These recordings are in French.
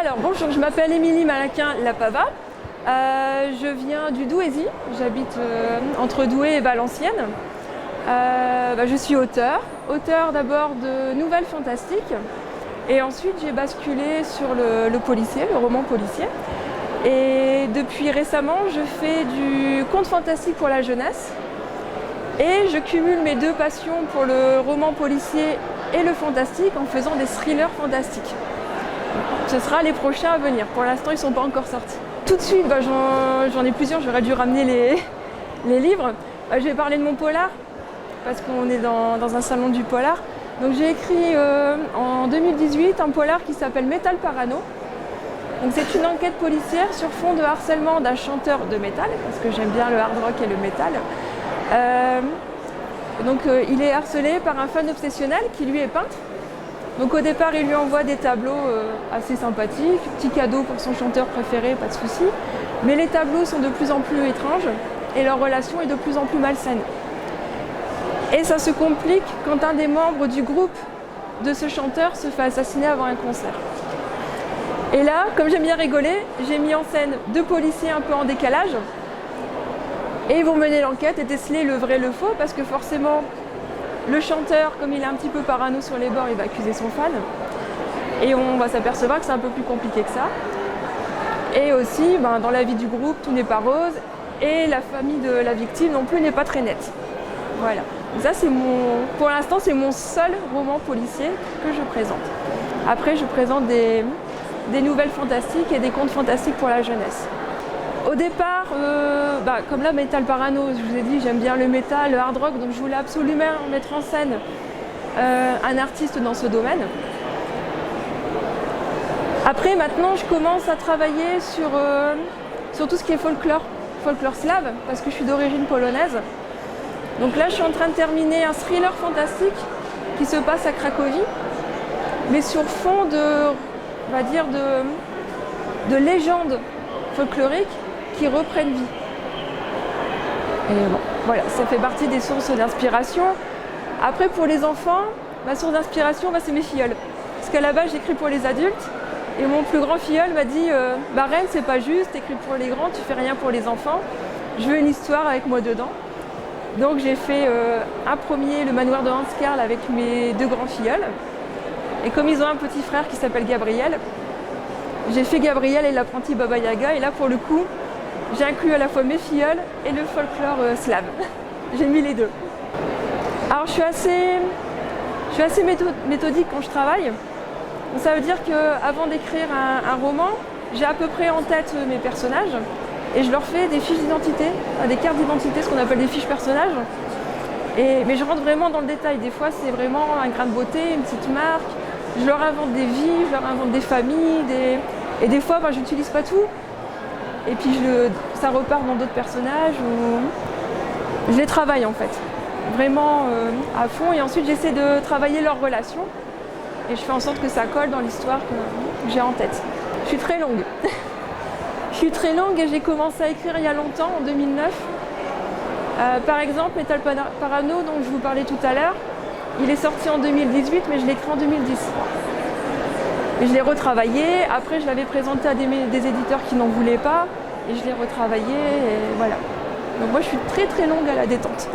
Alors bonjour, je m'appelle Émilie Malaquin-Lapava. Je viens du Douaisis, j'habite entre Douai et Valenciennes. Je suis auteure d'abord de nouvelles fantastiques et ensuite j'ai basculé sur le policier, le roman policier. Et depuis récemment, je fais du conte fantastique pour la jeunesse et je cumule mes deux passions pour le roman policier et le fantastique en faisant des thrillers fantastiques. Ce sera les prochains à venir. Pour l'instant, ils ne sont pas encore sortis. Tout de suite, j'en ai plusieurs. J'aurais dû ramener les livres. Je vais parler de mon polar, parce qu'on est dans un salon du polar. Donc j'ai écrit en 2018 un polar qui s'appelle Metal Parano. Donc c'est une enquête policière sur fond de harcèlement d'un chanteur de métal, parce que j'aime bien le hard rock et le métal. Il est harcelé par un fan obsessionnel qui lui est peintre. Donc au départ, il lui envoie des tableaux assez sympathiques, petit cadeau pour son chanteur préféré, pas de souci. Mais les tableaux sont de plus en plus étranges et leur relation est de plus en plus malsaine. Et ça se complique quand un des membres du groupe de ce chanteur se fait assassiner avant un concert. Et là, comme j'aime bien rigoler, j'ai mis en scène deux policiers un peu en décalage. Et ils vont mener l'enquête et déceler le vrai et le faux, parce que forcément, le chanteur, comme il est un petit peu parano sur les bords, il va accuser son fan. Et on va s'apercevoir que c'est un peu plus compliqué que ça. Et aussi, dans la vie du groupe, tout n'est pas rose. Et la famille de la victime non plus n'est pas très nette. Voilà. Donc ça, pour l'instant, c'est mon seul roman policier que je présente. Après, je présente des nouvelles fantastiques et des contes fantastiques pour la jeunesse. Au départ, comme là, Metal Parano, je vous ai dit, j'aime bien le métal, le hard rock, donc je voulais absolument mettre en scène un artiste dans ce domaine. Après, maintenant, je commence à travailler sur tout ce qui est folklore slave, parce que je suis d'origine polonaise. Donc là, je suis en train de terminer un thriller fantastique qui se passe à Cracovie, mais sur fond de légendes folkloriques qui reprennent vie. Et voilà, ça fait partie des sources d'inspiration. Après, pour les enfants, ma source d'inspiration, c'est mes filleuls. Parce qu'à la base, j'écris pour les adultes. Et mon plus grand filleul m'a dit Reine, c'est pas juste, t'écris pour les grands, tu fais rien pour les enfants. Je veux une histoire avec moi dedans. Donc j'ai fait un premier, le manoir de Hans Karl, avec mes deux grands filleuls. Et comme ils ont un petit frère qui s'appelle Gabriel, j'ai fait Gabriel et l'apprenti Baba Yaga. Et là, pour le coup, j'ai inclus à la fois mes filleuls et le folklore slave. J'ai mis les deux. Alors je suis assez méthodique quand je travaille. Donc, ça veut dire qu'avant d'écrire un roman, j'ai à peu près en tête mes personnages et je leur fais des fiches d'identité, des cartes d'identité, ce qu'on appelle des fiches personnages. Mais je rentre vraiment dans le détail. Des fois, c'est vraiment un grain de beauté, une petite marque. Je leur invente des vies, je leur invente des familles. Et des fois, je n'utilise pas tout. Et puis ça repart dans d'autres personnages. Je les travaille en fait, vraiment à fond. Et ensuite, j'essaie de travailler leurs relations. Et je fais en sorte que ça colle dans l'histoire que j'ai en tête. Je suis très longue. Je suis très longue et j'ai commencé à écrire il y a longtemps, en 2009. Par exemple, Metal Parano, dont je vous parlais tout à l'heure, il est sorti en 2018, mais je l'ai écrit en 2010. Et je l'ai retravaillé. Après, je l'avais présenté à des éditeurs qui n'en voulaient pas. Et je l'ai retravaillé. Et voilà. Donc moi, je suis très très longue à la détente.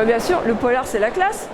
Bien sûr, le polar, c'est la classe.